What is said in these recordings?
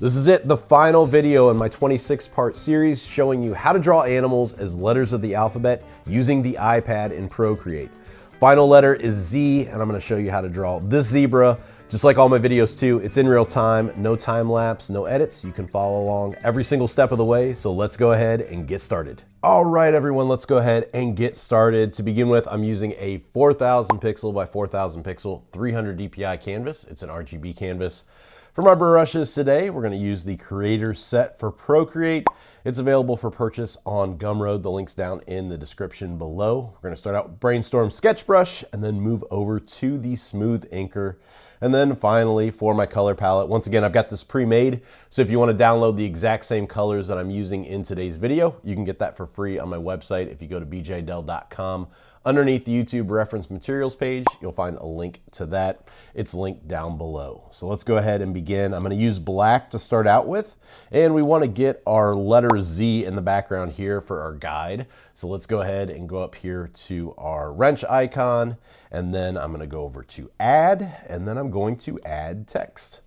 This is it, the final video in my 26-part series showing you how to draw animals as letters of the alphabet using the iPad in Procreate. Final letter is Z, and I'm going to show you how to draw this zebra. Just like all my videos too, it's in real time, no time lapse, no edits. You can follow along every single step of the way, so let's go ahead and get started. All right, everyone, let's go ahead and get started. To begin with, I'm using a 4,000 pixel by 4,000 pixel 300 DPI canvas. It's an RGB canvas. For my brushes today, we're going to use the Creator set for Procreate. It's available for purchase on Gumroad. The link's down in the description below. We're going to start out with Brainstorm Sketch Brush and then move over to the Smooth Inker. And then finally, for my color palette, once again, I've got this pre-made. So if you want to download the exact same colors that I'm using in today's video, you can get that for free on my website. If you go to bjdell.com, underneath the YouTube reference materials page, you'll find a link to that. It's linked down below. So let's go ahead and begin. I'm going to use black to start out with, and we want to get our letter Z in the background here for our guide. So let's go ahead and go up here to our wrench icon, and then I'm going to go over to add, and then I'm going to add text.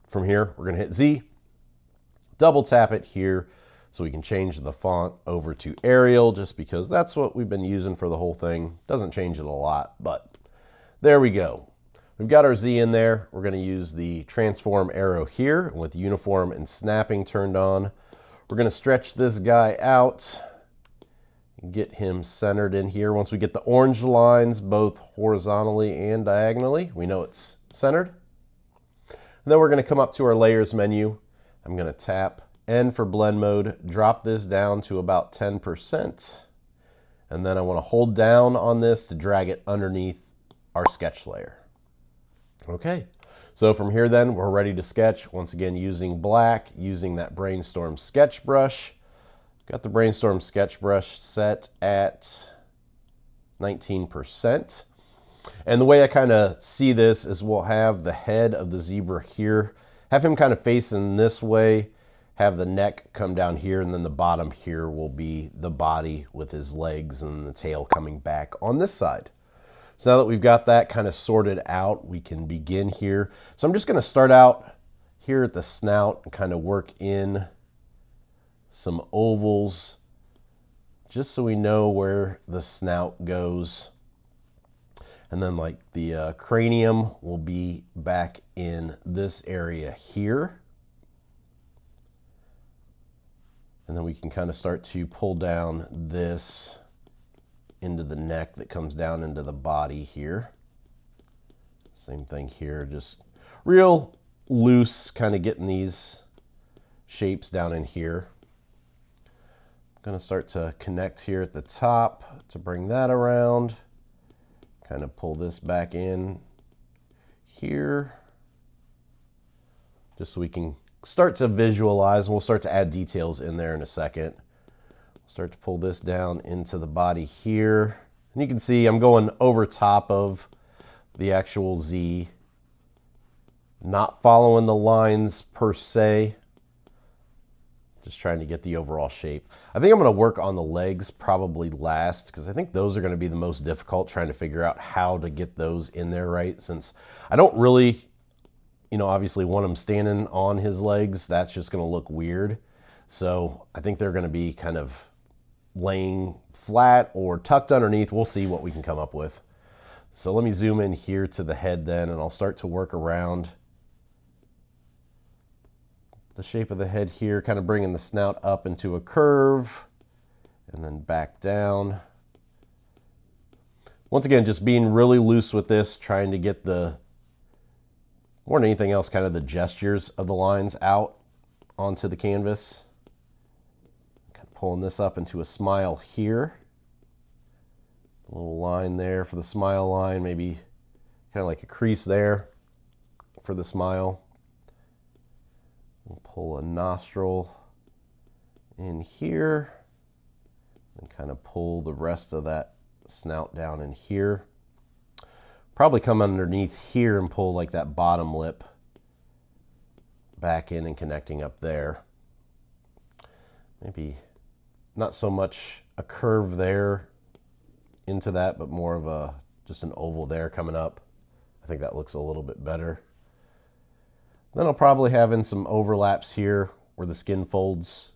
From here, we're going to hit Z, double tap it here, so we can change the font over to Arial, just because that's what we've been using for the whole thing. Doesn't change it a lot, but there we go. We've got our Z in there. We're going to use the transform arrow here with uniform and snapping turned on. We're going to stretch this guy out and get him centered in here. Once we get the orange lines both horizontally and diagonally, we know it's centered. And then we're going to come up to our layers menu. I'm going to tap N for blend mode, drop this down to about 10%, and then I want to hold down on this to drag it underneath our sketch layer. Okay, so from here then, we're ready to sketch. Once again, using black, using that Brainstorm sketch brush. Got the Brainstorm sketch brush set at 19%. And the way I kind of see this is we'll have the head of the zebra here, have him kind of facing this way, have the neck come down here, and then the bottom here will be the body with his legs and the tail coming back on this side. So now that we've got that kind of sorted out, we can begin here. So I'm just going to start out here at the snout and kind of work in some ovals just so we know where the snout goes. And then like the cranium will be back in this area here. And then we can kind of start to pull down this into the neck that comes down into the body here. Same thing here, just real loose, kind of getting these shapes down in here. I'm going to start to connect here at the top to bring that around. Kind of pull this back in here, just so we can start to visualize, and we'll start to add details in there in a second. Start to pull this down into the body here. And you can see I'm going over top of the actual Z, not following the lines per se, just trying to get the overall shape. I think I'm going to work on the legs probably last, because I think those are going to be the most difficult, trying to figure out how to get those in there right, since I don't really, obviously want him standing on his legs. That's just going to look weird. So I think they're going to be kind of laying flat or tucked underneath. We'll see what we can come up with. So let me zoom in here to the head then, and I'll start to work around the shape of the head here, kind of bringing the snout up into a curve and then back down. Once again, just being really loose with this, trying to get more than anything else, kind of the gestures of the lines out onto the canvas. Kind of pulling this up into a smile here. A little line there for the smile line, maybe kind of like a crease there for the smile. We'll pull a nostril in here and kind of pull the rest of that snout down in here. Probably come underneath here and pull like that bottom lip back in and connecting up there. Maybe not so much a curve there into that, but more of just an oval there coming up. I think that looks a little bit better. Then I'll probably have in some overlaps here where the skin folds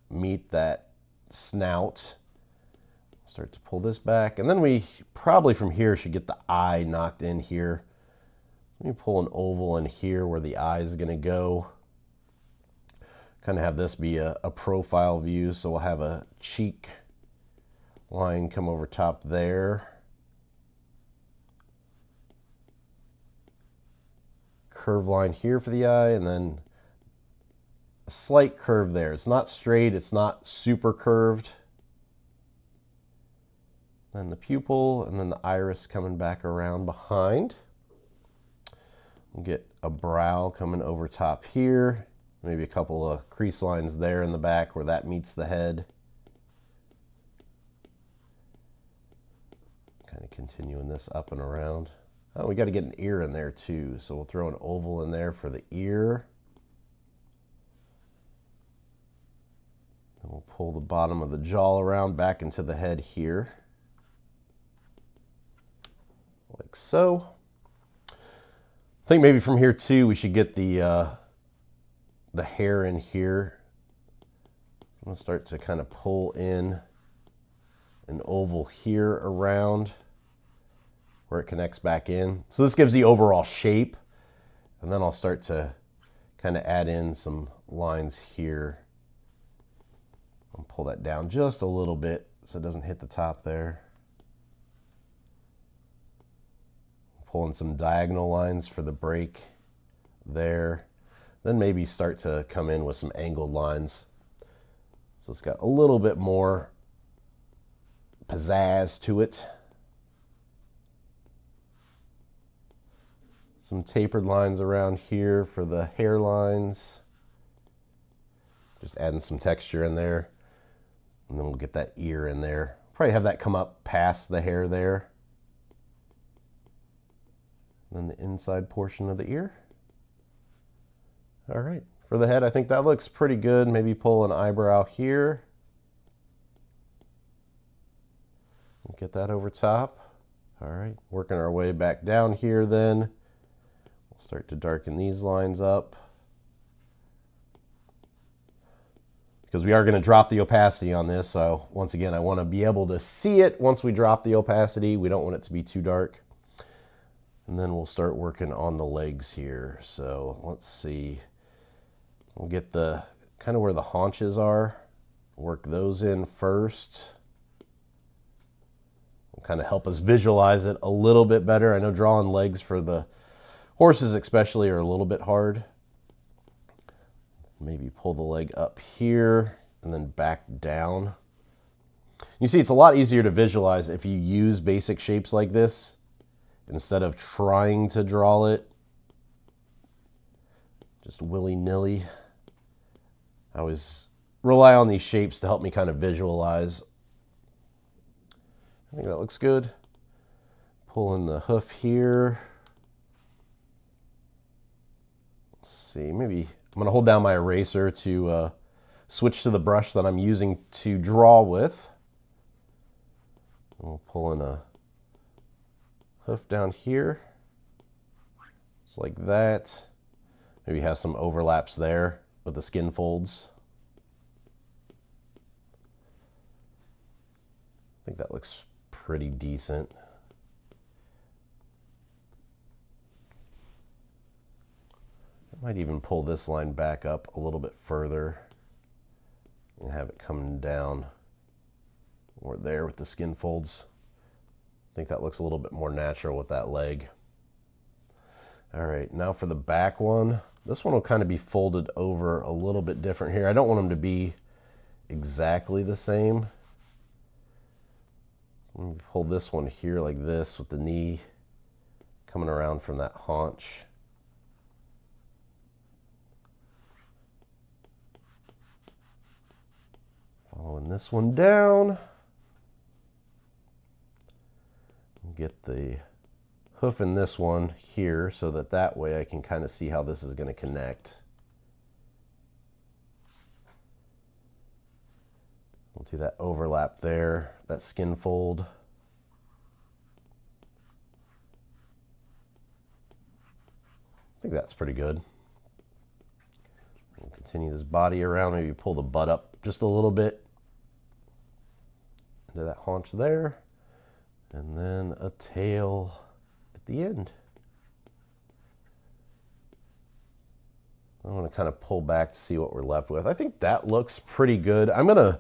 meet that snout. Start to pull this back, and then we probably from here should get the eye knocked in here. Let me pull an oval in here where the eye is going to go. Kind of have this be a profile view, so we'll have a cheek line come over top there. Curve line here for the eye, and then a slight curve there. It's not straight, it's not super curved. Then the pupil, and then the iris coming back around behind. We'll get a brow coming over top here. Maybe a couple of crease lines there in the back where that meets the head. Kind of continuing this up and around. Oh, we got to get an ear in there too, so we'll throw an oval in there for the ear. Then we'll pull the bottom of the jaw around back into the head here. Like so. I think maybe from here too we should get the hair in here. I'm going to start to kind of pull in an oval here around where it connects back in. So this gives the overall shape, and then I'll start to kind of add in some lines here. I'll pull that down just a little bit so it doesn't hit the top there. Pull in some diagonal lines for the break there. Then maybe start to come in with some angled lines. So it's got a little bit more pizzazz to it. Some tapered lines around here for the hairlines. Just adding some texture in there. And then we'll get that ear in there. Probably have that come up past the hair there. And then the inside portion of the ear. All right, for the head, I think that looks pretty good. Maybe pull an eyebrow here. Get that over top. All right, working our way back down here then. We'll start to darken these lines up. Because we are going to drop the opacity on this, so once again, I want to be able to see it once we drop the opacity. We don't want it to be too dark. And then we'll start working on the legs here. So let's see. We'll get the kind of where the haunches are. Work those in first. Will kind of help us visualize it a little bit better. I know drawing legs for the horses especially are a little bit hard. Maybe pull the leg up here and then back down. You see, it's a lot easier to visualize if you use basic shapes like this instead of trying to draw it just willy-nilly. I always rely on these shapes to help me kind of visualize. I think that looks good. Pull in the hoof here. Let's see, maybe I'm going to hold down my eraser to switch to the brush that I'm using to draw with. We'll pull in a hoof down here, just like that. Maybe have some overlaps there with the skin folds. I think that looks pretty decent. I might even pull this line back up a little bit further and have it come down or there with the skin folds. I think that looks a little bit more natural with that leg. All right, now for the back one. This one will kind of be folded over a little bit different here. I don't want them to be exactly the same. Let me pull this one here like this with the knee coming around from that haunch. Following this one down. Get the hoof in this one here so that way I can kind of see how this is going to connect. We'll do that overlap there, that skin fold. I think that's pretty good. Continue this body around, maybe pull the butt up just a little bit into that haunch there, and then a tail at the end. I'm going to kind of pull back to see what we're left with. I think that looks pretty good. I'm going to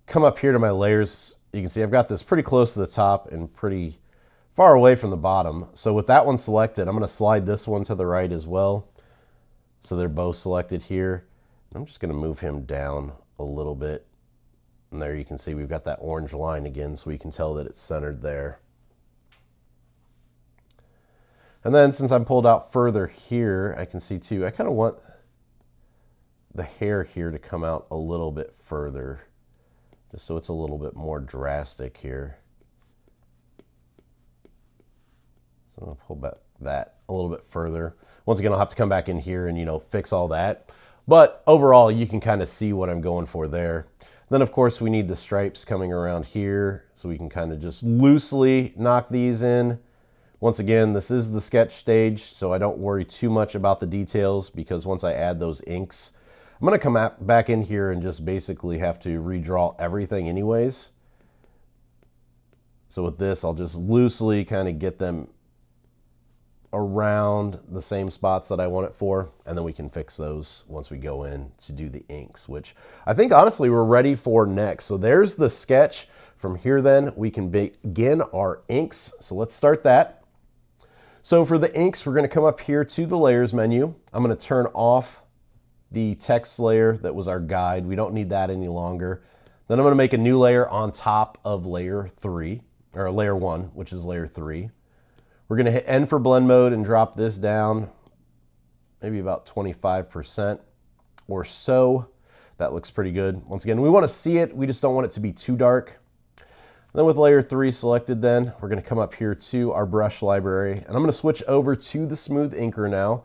come up here to my layers. You can see I've got this pretty close to the top and pretty far away from the bottom. So with that one selected, I'm going to slide this one to the right as well. So they're both selected here. I'm just going to move him down a little bit. And there you can see we've got that orange line again, so we can tell that it's centered there. And then since I'm pulled out further here, I can see too, I kind of want the hair here to come out a little bit further, just so it's a little bit more drastic here. So I'm going to pull back that a little bit further. Once again, I'll have to come back in here and, you know, fix all that. But overall, you can kind of see what I'm going for there. Then, of course, we need the stripes coming around here, so we can kind of just loosely knock these in. Once again, this is the sketch stage, so I don't worry too much about the details, because once I add those inks, I'm going to come back in here and just basically have to redraw everything anyways. So with this, I'll just loosely kind of get them around the same spots that I want it for, and then we can fix those once we go in to do the inks, which I think honestly we're ready for next. So there's the sketch. From here then we can begin our inks. So let's start that. So for the inks, we're going to come up here to the layers menu. I'm going to turn off the text layer that was our guide. We don't need that any longer. Then I'm going to make a new layer on top of layer 3, or layer 1, which is layer 3. We're going to hit N for blend mode and drop this down maybe about 25% or so. That looks pretty good. Once again, we want to see it. We just don't want it to be too dark. Then with layer 3 selected, then we're going to come up here to our brush library, and I'm going to switch over to the smooth inker now.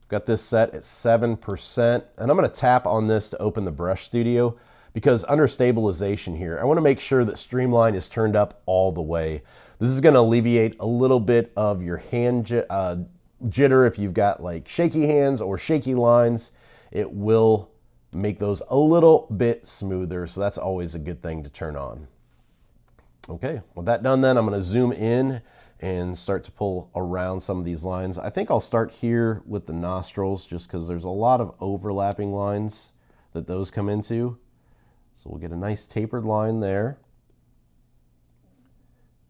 I've got this set at 7%, and I'm going to tap on this to open the brush studio, because under stabilization here, I want to make sure that streamline is turned up all the way. This is going to alleviate a little bit of your hand jitter. If you've got like shaky hands or shaky lines, it will make those a little bit smoother. So that's always a good thing to turn on. Okay, with that done then, I'm going to zoom in and start to pull around some of these lines. I think I'll start here with the nostrils, just because there's a lot of overlapping lines that those come into. So we'll get a nice tapered line there.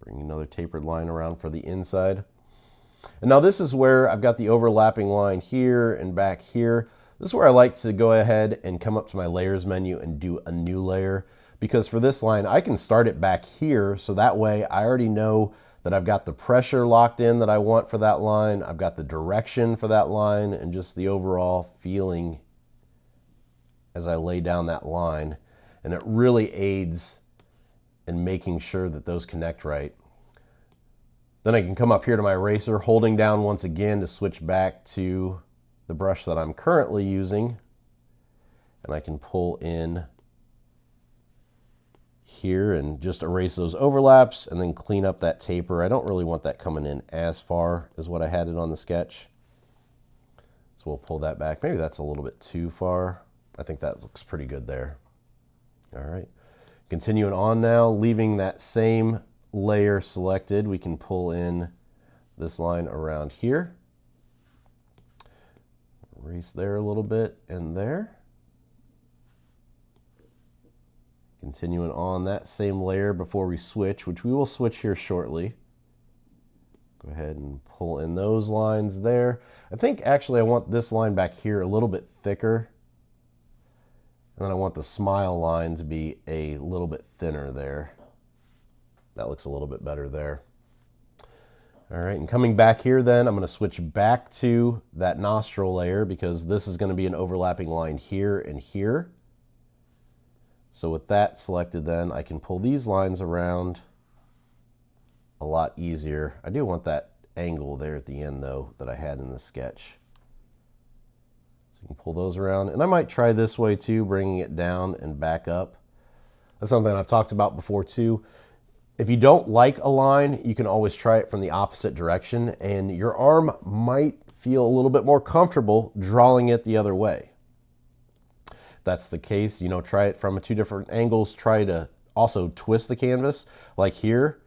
Bring another tapered line around for the inside. And now this is where I've got the overlapping line here and back here. This is where I like to go ahead and come up to my layers menu and do a new layer, because for this line, I can start it back here. So that way I already know that I've got the pressure locked in that I want for that line. I've got the direction for that line and just the overall feeling as I lay down that line. And it really aids in making sure that those connect right. Then I can come up here to my eraser, holding down once again to switch back to the brush that I'm currently using. And I can pull in here and just erase those overlaps and then clean up that taper. I don't really want that coming in as far as what I had it on the sketch. So we'll pull that back. Maybe that's a little bit too far. I think that looks pretty good there. All right, continuing on now, leaving that same layer selected, we can pull in this line around here. Erase there a little bit and there. Continuing on that same layer before we switch, which we will switch here shortly. Go ahead and pull in those lines there. I think actually I want this line back here a little bit thicker. And then I want the smile line to be a little bit thinner there. That looks a little bit better there. All right, and coming back here then, I'm going to switch back to that nostril layer, because this is going to be an overlapping line here and here. So with that selected then, I can pull these lines around a lot easier. I do want that angle there at the end though that I had in the sketch. You can pull those around, and I might try this way too, bringing it down and back up. That's something I've talked about before too. If you don't like a line, you can always try it from the opposite direction, and your arm might feel a little bit more comfortable drawing it the other way. that's the case, you know, try it from 2 different angles. Try to also twist the canvas. Like here,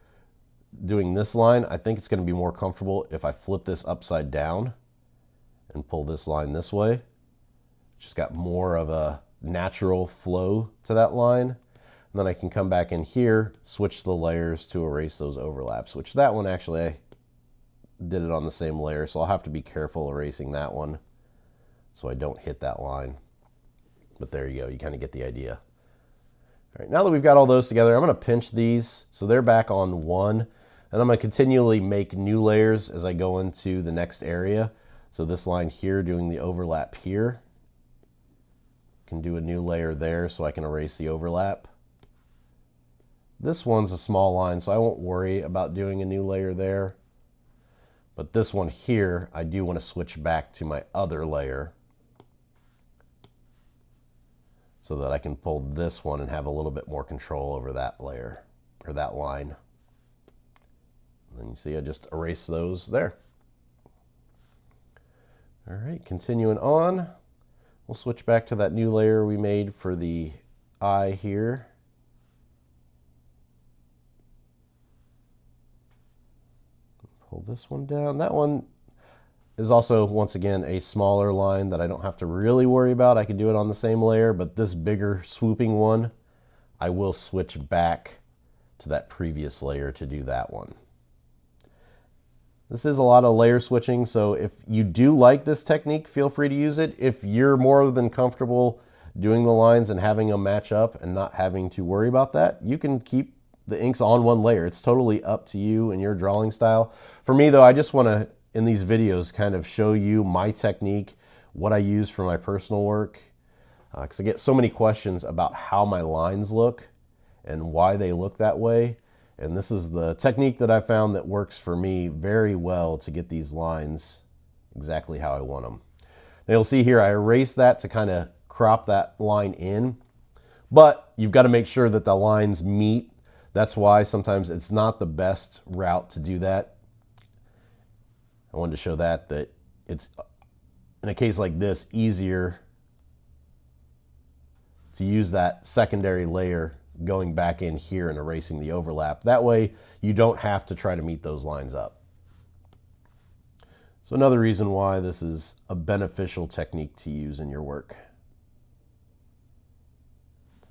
doing this line, I think it's going to be more comfortable if I flip this upside down and pull this line this way. Just got more of a natural flow to that line. And then I can come back in here, switch the layers to erase those overlaps, which that one actually I did it on the same layer, so I'll have to be careful erasing that one so I don't hit that line. But there you go, you kind of get the idea. All right, now that we've got all those together, I'm going to pinch these so they're back on 1, and I'm going to continually make new layers as I go into the next area. So this line here, doing the overlap here, can do a new layer there so I can erase the overlap. This one's a small line, so I won't worry about doing a new layer there. But this one here, I do want to switch back to my other layer so that I can pull this one and have a little bit more control over that layer, or that line. And then you see I just erase those there. All right, continuing on, we'll switch back to that new layer we made for the eye here. Pull this one down. That one is also, once again, a smaller line that I don't have to really worry about. I can do it on the same layer, but this bigger swooping one, I will switch back to that previous layer to do that one. This is a lot of layer switching, so if you do like this technique, feel free to use it. If you're more than comfortable doing the lines and having them match up and not having to worry about that, you can keep the inks on one layer. It's totally up to you and your drawing style. For me though, I just want to, in these videos, kind of show you my technique, what I use for my personal work, because I get so many questions about how my lines look and why they look that way. And this is the technique that I found that works for me very well to get these lines exactly how I want them. Now you'll see here I erased that to kind of crop that line in, but you've got to make sure that the lines meet. That's why sometimes it's not the best route to do that. I wanted to show that it's, in a case like this, easier to use that secondary layer going back in here and erasing the overlap. That way you don't have to try to meet those lines up. So another reason why this is a beneficial technique to use in your work.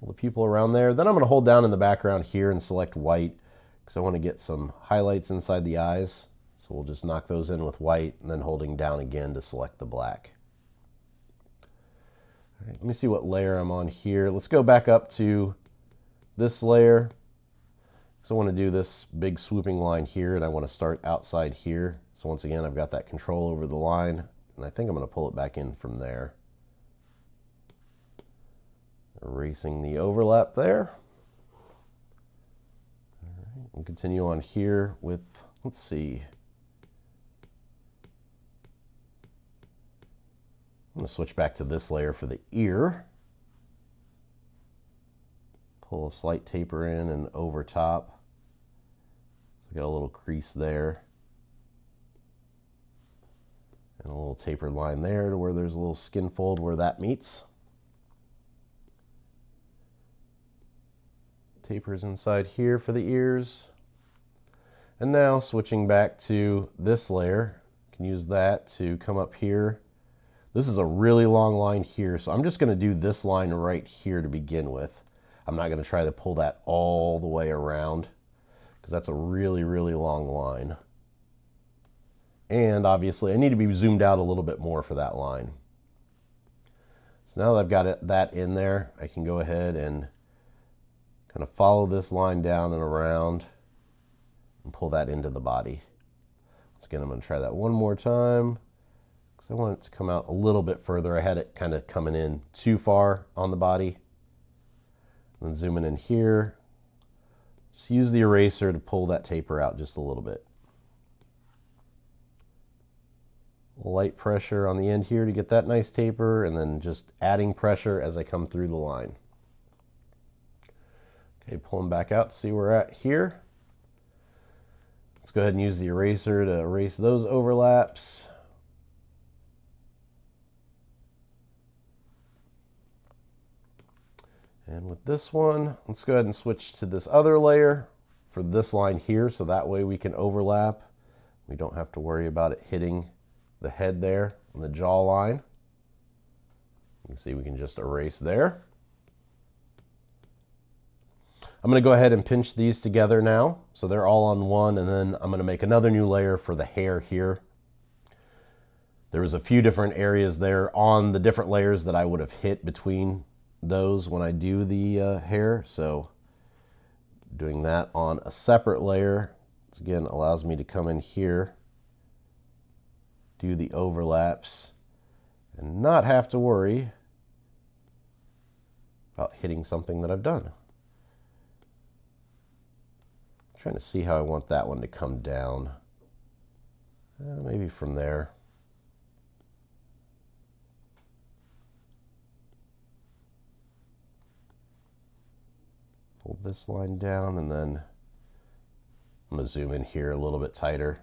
Pull the pupil around there. Then I'm going to hold down in the background here and select white because I want to get some highlights inside the eyes. So we'll just knock those in with white and then holding down again to select the black. All right, let me see what layer I'm on here. Let's go back up to this layer. So I want to do this big swooping line here, and I want to start outside here. So once again, I've got that control over the line, and I think I'm going to pull it back in from there. Erasing the overlap there. All right, we'll continue on here with, let's see. I'm going to switch back to this layer for the ear. Pull a slight taper in and over top. So we got a little crease there. And a little tapered line there to where there's a little skin fold where that meets. Tapers inside here for the ears. And now switching back to this layer, you can use that to come up here. This is a really long line here, so I'm just going to do this line right here to begin with. I'm not going to try to pull that all the way around because that's a really, really long line. And obviously I need to be zoomed out a little bit more for that line. So now that I've got that in there, I can go ahead and kind of follow this line down and around and pull that into the body. Once again, I'm going to try that one more time because I want it to come out a little bit further. I had it kind of coming in too far on the body. And then zooming in here, just use the eraser to pull that taper out just a little bit. Light pressure on the end here to get that nice taper, and then just adding pressure as I come through the line. Okay, pulling back out to see where we're at here. Let's go ahead and use the eraser to erase those overlaps. And with this one, let's go ahead and switch to this other layer for this line here, so that way we can overlap. We don't have to worry about it hitting the head there on the jawline. You can see we can just erase there. I'm going to go ahead and pinch these together now, so they're all on one, and then I'm going to make another new layer for the hair here. There was a few different areas there on the different layers that I would have hit between those when I do the hair, so doing that on a separate layer, this again allows me to come in here, do the overlaps, and not have to worry about hitting something that I've done. I'm trying to see how I want that one to come down. Maybe from there. Pull this line down, and then I'm going to zoom in here a little bit tighter.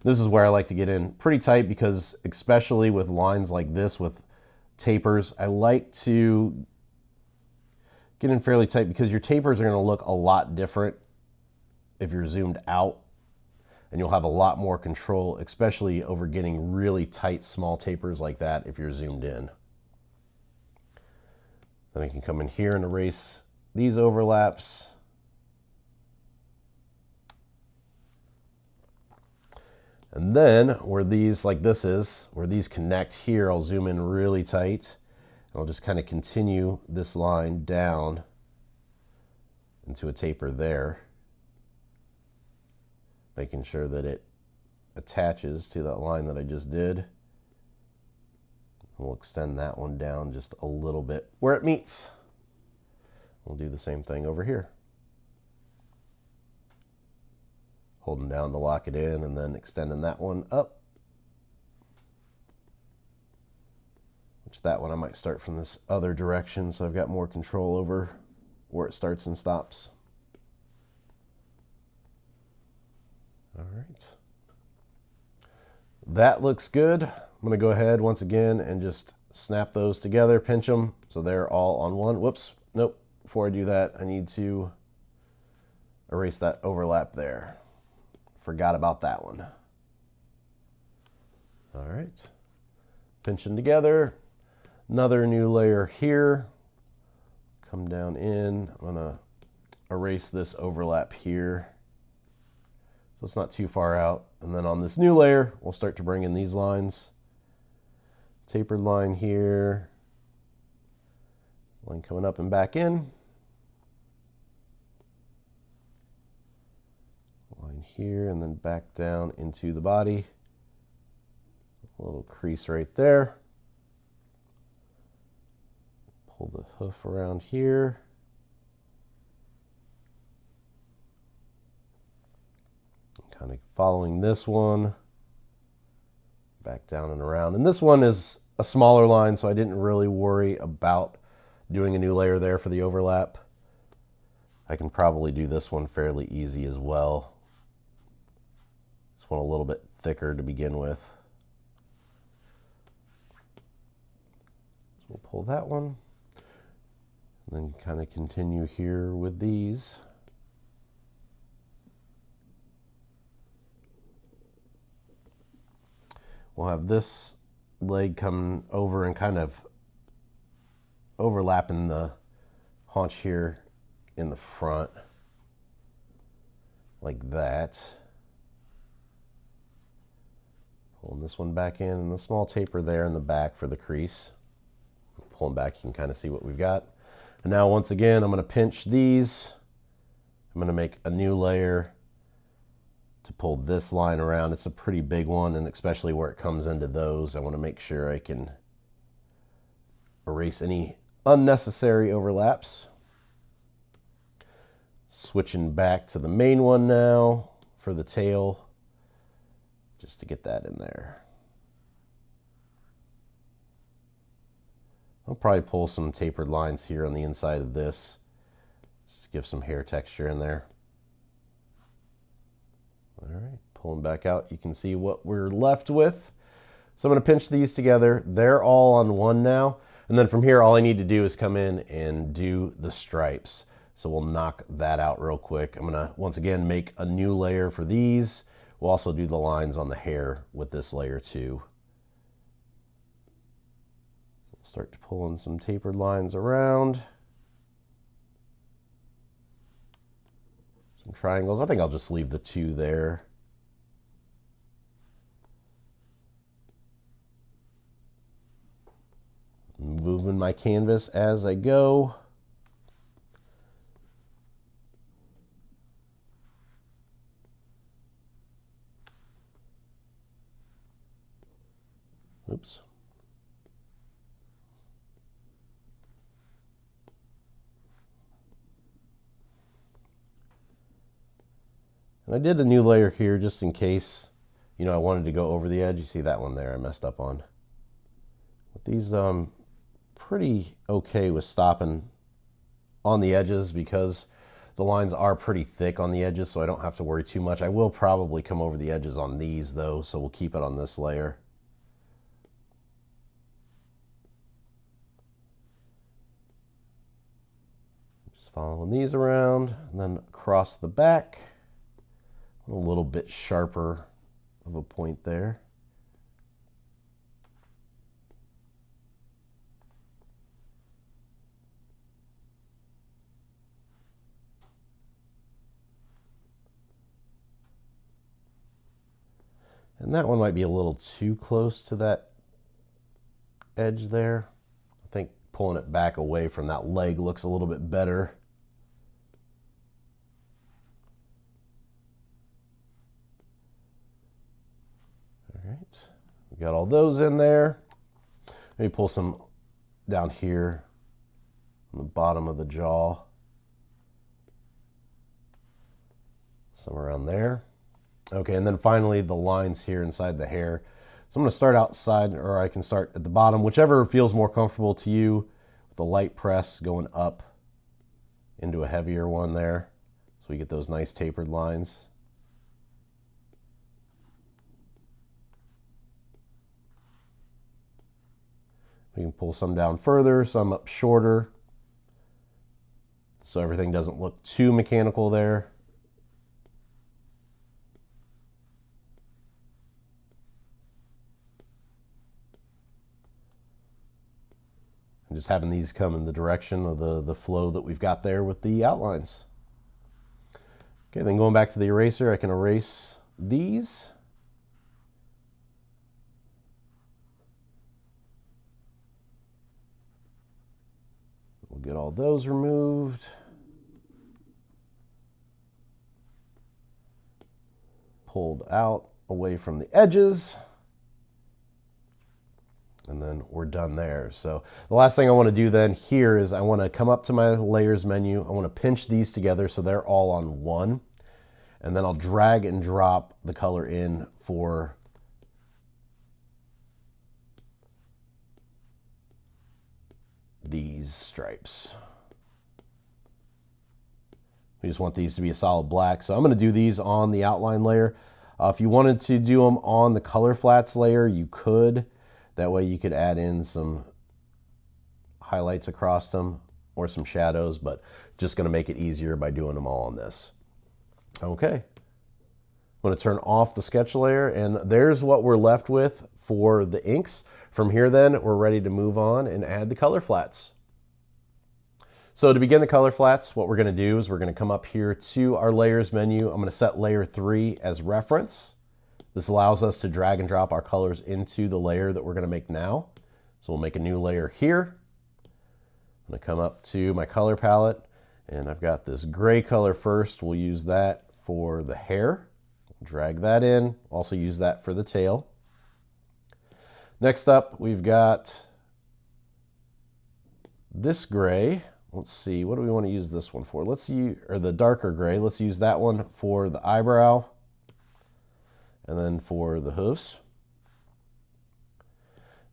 This is where I like to get in pretty tight, because especially with lines like this with tapers, I like to get in fairly tight because your tapers are going to look a lot different if you're zoomed out, and you'll have a lot more control, especially over getting really tight small tapers like that if you're zoomed in. Then I can come in here and erase these overlaps. And then where these, like this is, where these connect here, I'll zoom in really tight. And I'll just kind of continue this line down into a taper there, making sure that it attaches to that line that I just did. We'll extend that one down just a little bit where it meets. We'll do the same thing over here. Holding down to lock it in, and then extending that one up. Which that one I might start from this other direction, so I've got more control over where it starts and stops. All right. That looks good. I'm going to go ahead once again and just snap those together, pinch them so they're all on one. Whoops, nope. Before I do that, I need to erase that overlap there. Forgot about that one. All right. Pinching together. Another new layer here. Come down in. I'm going to erase this overlap here, so it's not too far out. And then on this new layer, we'll start to bring in these lines. Tapered line here. Line coming up and back in. Line here, and then back down into the body. A little crease right there. Pull the hoof around here. Kind of following this one. Back down and around. And this one is a smaller line, so I didn't really worry about doing a new layer there for the overlap. I can probably do this one fairly easy as well. This one a little bit thicker to begin with. So we'll pull that one. And then kind of continue here with these. We'll have this leg come over and kind of overlapping the haunch here in the front, like that. Pulling this one back in, and the small taper there in the back for the crease. Pulling back, you can kind of see what we've got. And now once again, I'm going to pinch these. I'm going to make a new layer to pull this line around. It's a pretty big one, and especially where it comes into those, I want to make sure I can erase any unnecessary overlaps. Switching back to the main one now for the tail, just to get that in there. I'll probably pull some tapered lines here on the inside of this, just to give some hair texture in there. All right, pulling back out, you can see what we're left with. So I'm going to pinch these together. They're all on one now. And then from here, all I need to do is come in and do the stripes. So we'll knock that out real quick. I'm gonna, once again, make a new layer for these. We'll also do the lines on the hair with this layer too. Start to pull in some tapered lines around. Some triangles. I think I'll just leave the 2 there. Moving my canvas as I go. Oops. And I did a new layer here just in case, you know, I wanted to go over the edge. You see that one there I messed up on. But these, pretty okay with stopping on the edges because the lines are pretty thick on the edges, so I don't have to worry too much. I will probably come over the edges on these though, so we'll keep it on this layer. Just following these around and then across the back. A little bit sharper of a point there. And that one might be a little too close to that edge there. I think pulling it back away from that leg looks a little bit better. All right, we got all those in there. Maybe pull some down here on the bottom of the jaw. Some around there. Okay, and then finally the lines here inside the hair. So I'm going to start outside, or I can start at the bottom, whichever feels more comfortable to you, with a light press going up into a heavier one there. So we get those nice tapered lines. We can pull some down further, some up shorter, so everything doesn't look too mechanical there. And just having these come in the direction of the flow that we've got there with the outlines. Okay, then going back to the eraser, I can erase these. We'll get all those removed. Pulled out away from the edges. And then we're done there. So the last thing I want to do then here is I want to come up to my layers menu. I want to pinch these together so they're all on one. And then I'll drag and drop the color in for these stripes. We just want these to be a solid black. So I'm going to do these on the outline layer. If you wanted to do them on the color flats layer, you could. That way you could add in some highlights across them or some shadows, but just going to make it easier by doing them all on this. Okay. I'm going to turn off the sketch layer, and there's what we're left with for the inks. From here then, we're ready to move on and add the color flats. So to begin the color flats, what we're going to do is we're going to come up here to our layers menu. I'm going to set layer 3 as reference. This allows us to drag and drop our colors into the layer that we're going to make now. So we'll make a new layer here. I'm going to come up to my color palette, and I've got this gray color first. We'll use that for the hair. Drag that in. Also use that for the tail. Next up, we've got this gray. Let's see, what do we want to use this one for? Let's use, or the darker gray. Let's use that one for the eyebrow. And then for the hoofs.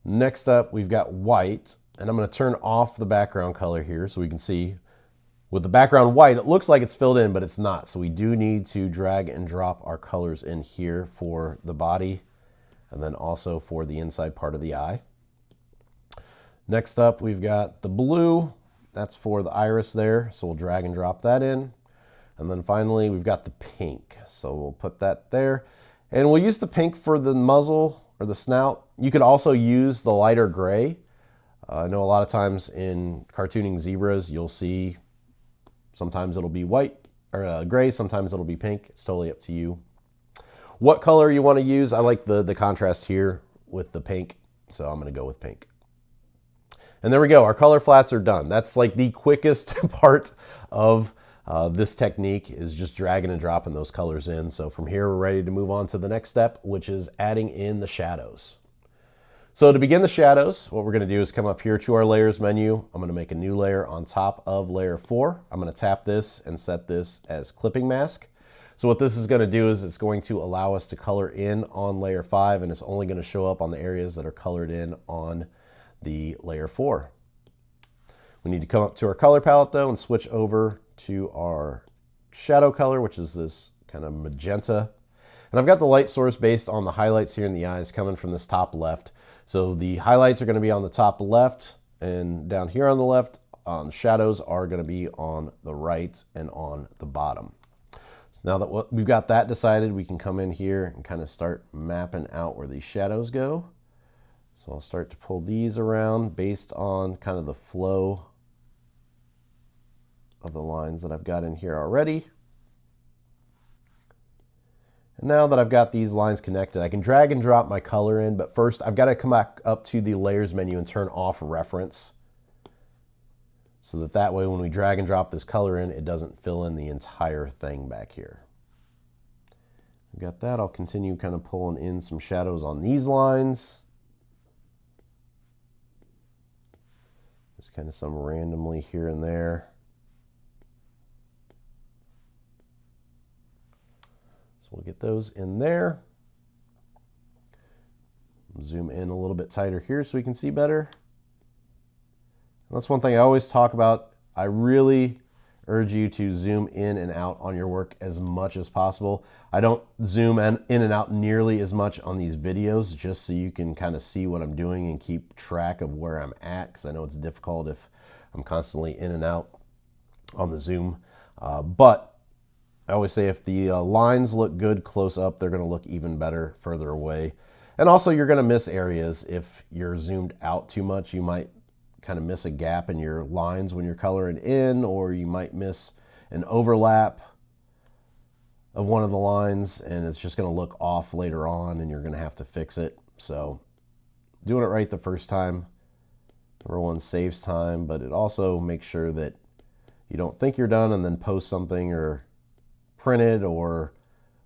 Next up, we've got white, and I'm going to turn off the background color here so we can see. With the background white, it looks like it's filled in, but it's not. So we do need to drag and drop our colors in here for the body, and then also for the inside part of the eye. Next up, we've got the blue. That's for the iris there, so we'll drag and drop that in. And then finally, we've got the pink. So we'll put that there. And we'll use the pink for the muzzle or the snout. You could also use the lighter gray. I know a lot of times in cartooning zebras, you'll see sometimes it'll be white or gray, sometimes it'll be pink. It's totally up to you. What color you want to use, I like the contrast here with the pink, so I'm going to go with pink. And there we go, our color flats are done. That's like the quickest part of this technique, is just dragging and dropping those colors in. So from here, we're ready to move on to the next step, which is adding in the shadows. So to begin the shadows, what we're going to do is come up here to our layers menu. I'm going to make a new layer on top of layer 4. I'm going to tap this and set this as clipping mask. So what this is going to do is it's going to allow us to color in on layer 5, and it's only going to show up on the areas that are colored in on the layer 4. We need to come up to our color palette though and switch over to our shadow color, which is this kind of magenta. And I've got the light source based on the highlights here in the eyes coming from this top left. So the highlights are going to be on the top left, and down here on the left, shadows are going to be on the right and on the bottom. So now that we've got that decided, we can come in here and kind of start mapping out where these shadows go. So I'll start to pull these around based on kind of the flow of the lines that I've got in here already. And now that I've got these lines connected, I can drag and drop my color in, but first I've got to come back up to the layers menu and turn off reference, so that way when we drag and drop this color in, it doesn't fill in the entire thing back here. I've got that. I'll continue kind of pulling in some shadows on these lines. Just kind of some randomly here and there. So we'll get those in there. Zoom in a little bit tighter here so we can see better. And that's one thing I always talk about. I really urge you to zoom in and out on your work as much as possible. I don't zoom in and out nearly as much on these videos, just so you can kind of see what I'm doing and keep track of where I'm at, because I know it's difficult if I'm constantly in and out on the zoom. But I always say if the lines look good close up, they're going to look even better further away. And also, you're going to miss areas. If you're zoomed out too much, you might kind of miss a gap in your lines when you're coloring in, or you might miss an overlap of one of the lines, and it's just going to look off later on, and you're going to have to fix it. So doing it right the first time, number one, saves time, but it also makes sure that you don't think you're done and then post something or print it or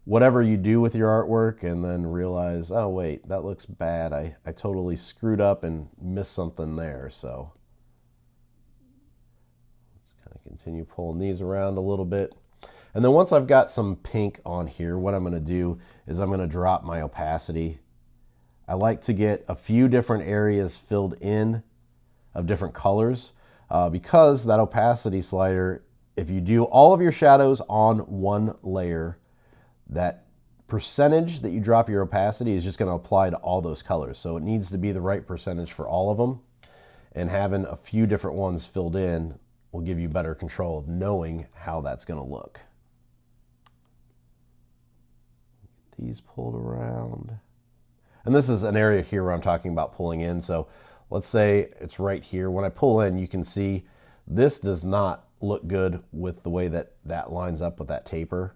whatever you do with your artwork and then realize, oh wait, that looks bad. I totally screwed up and missed something there. So just kind of continue pulling these around a little bit. And then once I've got some pink on here, what I'm going to do is I'm going to drop my opacity. I like to get a few different areas filled in of different colors because that opacity slider, if you do all of your shadows on one layer, that percentage that you drop your opacity is just going to apply to all those colors. So it needs to be the right percentage for all of them. And having a few different ones filled in will give you better control of knowing how that's going to look. Get these pulled around. And this is an area here where I'm talking about pulling in. So let's say it's right here. When I pull in, you can see this does not look good with the way that that lines up with that taper.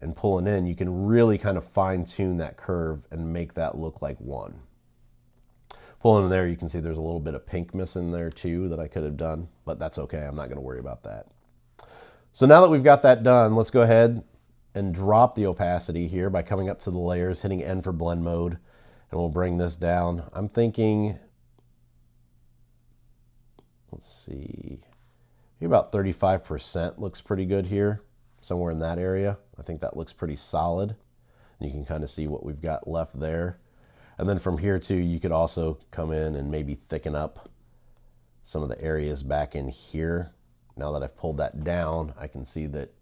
And pulling in, you can really kind of fine tune that curve and make that look like one. Pulling in there, you can see there's a little bit of pink missing there too that I could have done, but that's okay. I'm not going to worry about that. So now that we've got that done, let's go ahead and drop the opacity here by coming up to the layers, hitting N for blend mode, and we'll bring this down. I'm thinking, let's see, maybe about 35% looks pretty good here. Somewhere in that area. I think that looks pretty solid. You can kind of see what we've got left there. And then from here too, you could also come in and maybe thicken up some of the areas back in here. Now that I've pulled that down, I can see that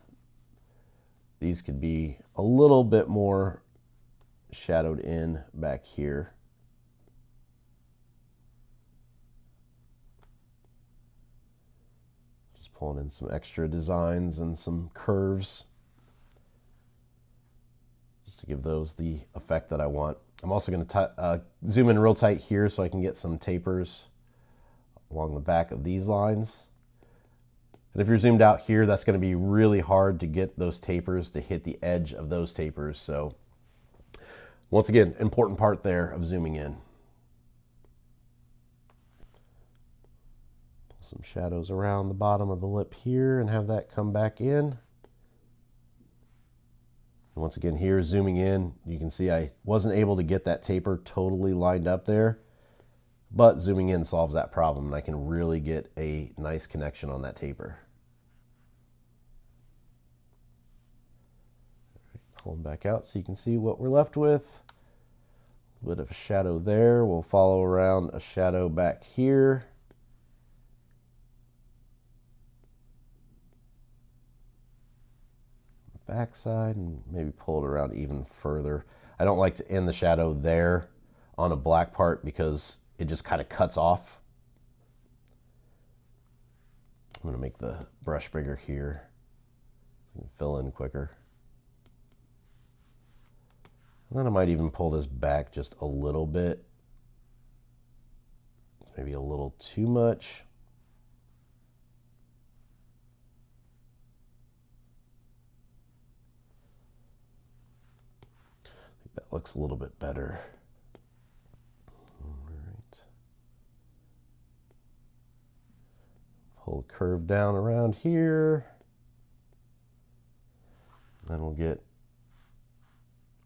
these could be a little bit more shadowed in back here. Pulling in some extra designs and some curves just to give those the effect that I want. I'm also going to zoom in real tight here so I can get some tapers along the back of these lines. And if you're zoomed out here, that's going to be really hard to get those tapers to hit the edge of those tapers. So once again, important part there of zooming in. Pull some shadows around the bottom of the lip here and have that come back in. And once again here, zooming in, you can see I wasn't able to get that taper totally lined up there, but zooming in solves that problem and I can really get a nice connection on that taper. Pulling back out so you can see what we're left with. A bit of a shadow there. We'll follow around a shadow back here. Backside and maybe pull it around even further. I don't like to end the shadow there on a black part because it just kind of cuts off. I'm going to make the brush bigger here. Fill in quicker. And then I might even pull this back just a little bit. Maybe a little too much. I think that looks a little bit better. All right. Pull the curve down around here. Then we'll get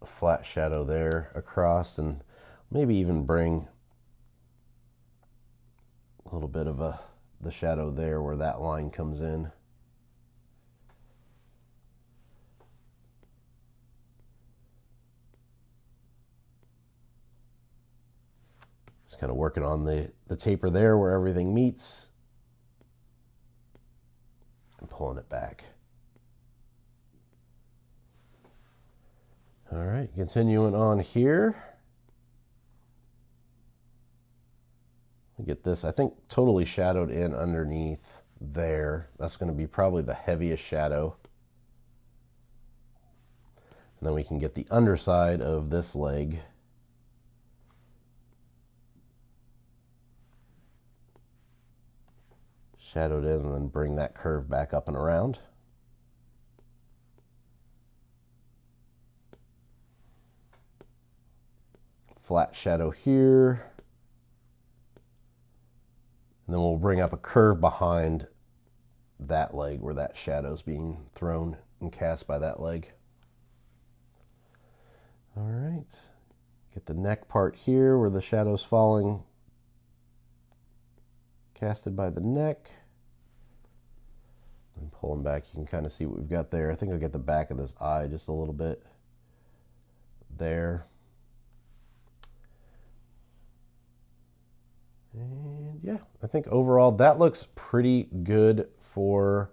a flat shadow there across and maybe even bring a little bit of the shadow there where that line comes in. Just kind of working on the taper there where everything meets and pulling it back. All right, continuing on here. Get this, I think, totally shadowed in underneath there. That's going to be probably the heaviest shadow. And then we can get the underside of this leg. Shadowed in and then bring that curve back up and around. Flat shadow here. And then we'll bring up a curve behind that leg where that shadow's being thrown and cast by that leg. All right. Get the neck part here where the shadow's falling, casted by the neck. And pulling back, you can kind of see what we've got there. I think I'll get the back of this eye just a little bit there. And yeah, I think overall that looks pretty good for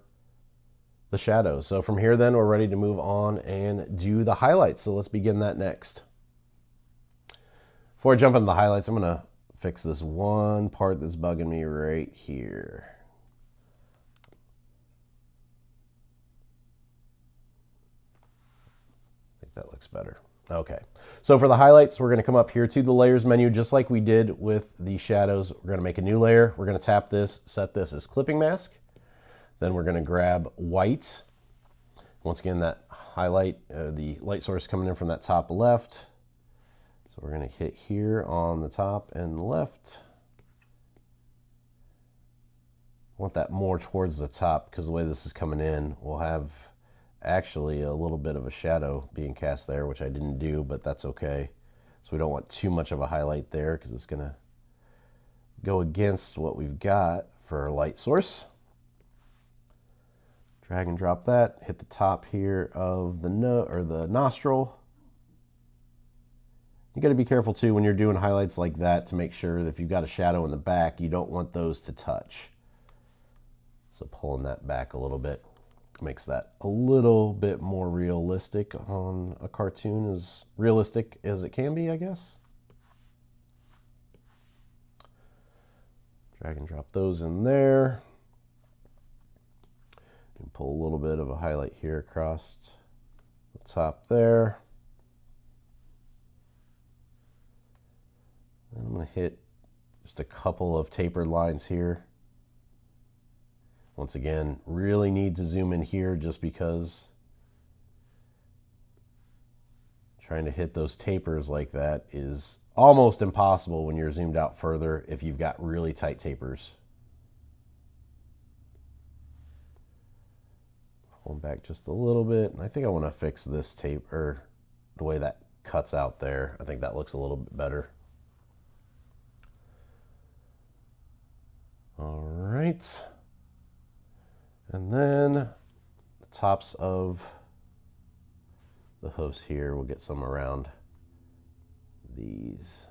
the shadows. So from here then we're ready to move on and do the highlights. So let's begin that next. Before I jump into the highlights, I'm going to fix this one part that's bugging me right here. I think that looks better. Okay, so for the highlights, we're going to come up here to the layers menu just like we did with the shadows. We're going to make a new layer. We're going to tap this, set this as clipping mask. Then we're going to grab white. Once again, that highlight, the light source coming in from that top left. So we're going to hit here on the top and left. I want that more towards the top because the way this is coming in, we'll have actually a little bit of a shadow being cast there, which I didn't do, but that's okay. So we don't want too much of a highlight there because it's going to go against what we've got for our light source. Drag and drop that, hit the top here of the nostril. You got to be careful too when you're doing highlights like that to make sure that if you've got a shadow in the back, you don't want those to touch. So pulling that back a little bit makes that a little bit more realistic on a cartoon, as realistic as it can be, I guess. Drag and drop those in there. pull a little bit of a highlight here across the top there. And I'm going to hit just a couple of tapered lines here. Once again, really need to zoom in here just because trying to hit those tapers like that is almost impossible when you're zoomed out further if you've got really tight tapers. Pull back just a little bit, and I think I want to fix this tape, or the way that cuts out there. I think that looks a little bit better. All right. And then the tops of the hoofs here, we'll get some around these.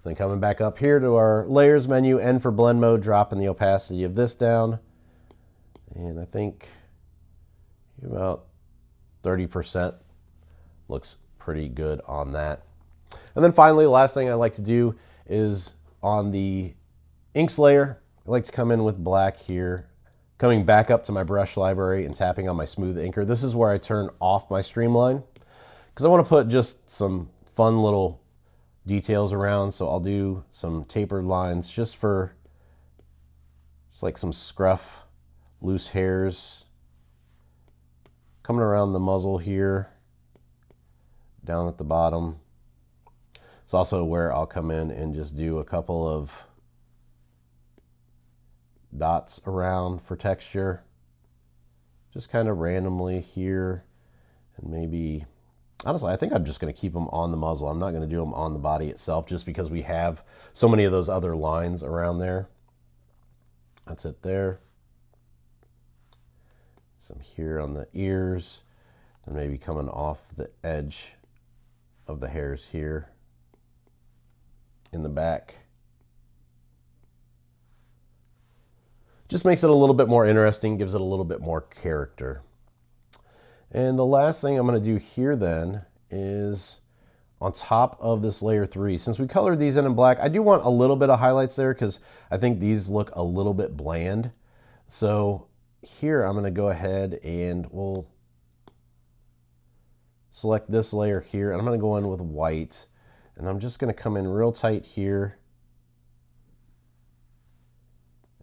Then coming back up here to our layers menu, N for blend mode, dropping the opacity of this down. And I think about 30% looks pretty good on that. And then finally, the last thing I like to do is on the inks layer, I like to come in with black here, coming back up to my brush library and tapping on my smooth inker. This is where I turn off my streamline because I want to put just some fun little details around. So I'll do some tapered lines just for just like some scruff, loose hairs coming around the muzzle here, down at the bottom. It's also where I'll come in and just do a couple of dots around for texture, just kind of randomly here, and maybe, honestly, I think I'm just going to keep them on the muzzle. I'm not going to do them on the body itself just because we have so many of those other lines around there. That's it there. Some here on the ears, and maybe coming off the edge of the hairs here in the back. Just makes it a little bit more interesting, gives it a little bit more character. And the last thing I'm going to do here then is on top of this layer 3, since we colored these in black, I do want a little bit of highlights there because I think these look a little bit bland. So here I'm going to go ahead and we'll select this layer here, and I'm going to go in with white, and I'm just going to come in real tight here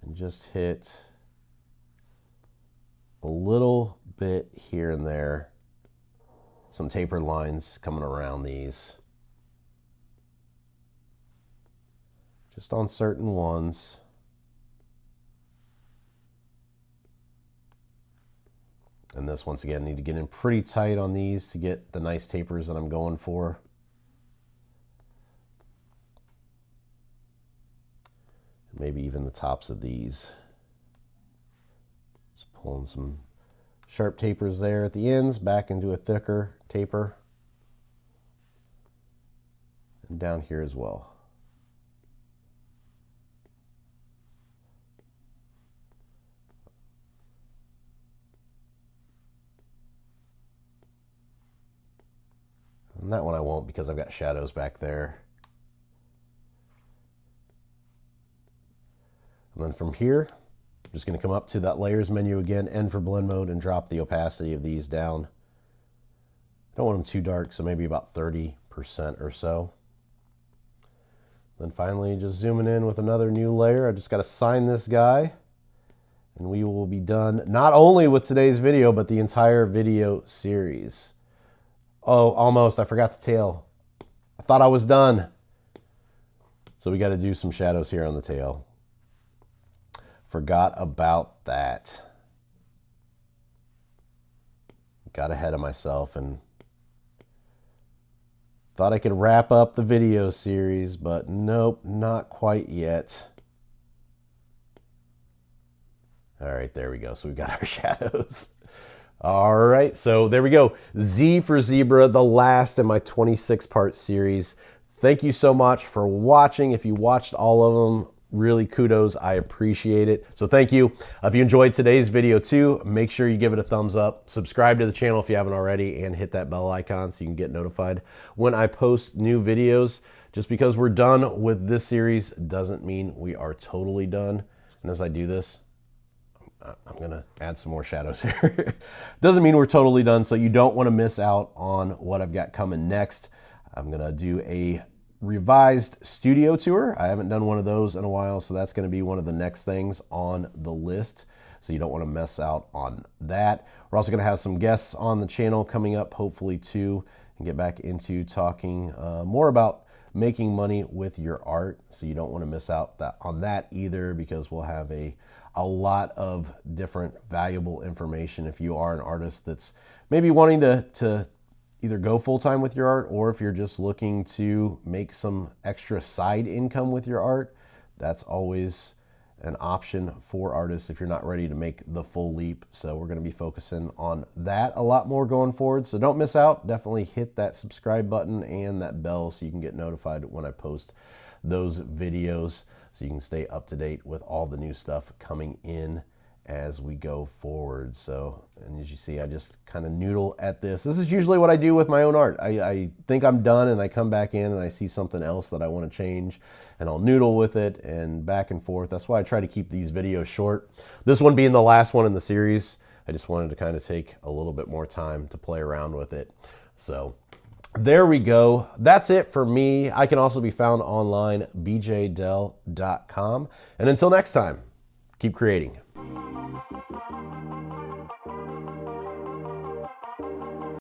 and just hit a little bit here and there, some tapered lines coming around these, just on certain ones. And this, once again, need to get in pretty tight on these to get the nice tapers that I'm going for. Maybe even the tops of these. Just pulling some sharp tapers there at the ends, back into a thicker taper. And down here as well. And that one I won't because I've got shadows back there. And then from here, I'm just going to come up to that layers menu again, N for blend mode, and drop the opacity of these down. I don't want them too dark, so maybe about 30% or so. Then finally, just zooming in with another new layer. I just got to sign this guy, and we will be done not only with today's video, but the entire video series. Oh, almost. I forgot the tail. I thought I was done. So we got to do some shadows here on the tail. Forgot about that. Got ahead of myself and thought I could wrap up the video series, but nope, not quite yet. All right, there we go. So we've got our shadows. All right, so there we go. Z for zebra, the last in my 26-part series. Thank you so much for watching. If you watched all of them, really kudos, I appreciate it. So thank you. If you enjoyed today's video too, make sure you give it a thumbs up, subscribe to the channel if you haven't already, and hit that bell icon so you can get notified when I post new videos. Just because we're done with this series doesn't mean we are totally done. And as I do this, I'm I'm gonna add some more shadows here. Doesn't mean we're totally done, so you don't wanna miss out on what I've got coming next. I'm gonna do a revised studio tour. I haven't done one of those in a while, so that's gonna be one of the next things on the list. So you don't wanna miss out on that. We're also gonna have some guests on the channel coming up, hopefully too, and get back into talking more about making money with your art. So you don't want to miss out on that either, because we'll have a lot of different valuable information if you are an artist that's maybe wanting to either go full-time with your art, or if you're just looking to make some extra side income with your art. That's always an option for artists if you're not ready to make the full leap. So we're going to be focusing on that a lot more going forward. So don't miss out. Definitely hit that subscribe button and that bell so you can get notified when I post those videos, so you can stay up to date with all the new stuff coming in as we go forward. So, and as you see, I just kind of noodle at this. This is usually what I do with my own art. I think I'm done, and I come back in and I see something else that I want to change, and I'll noodle with it and back and forth. That's why I try to keep these videos short. This one being the last one in the series, I just wanted to kind of take a little bit more time to play around with it. So there we go. That's it for me. I can also be found online, bjdell.com. And until next time, keep creating.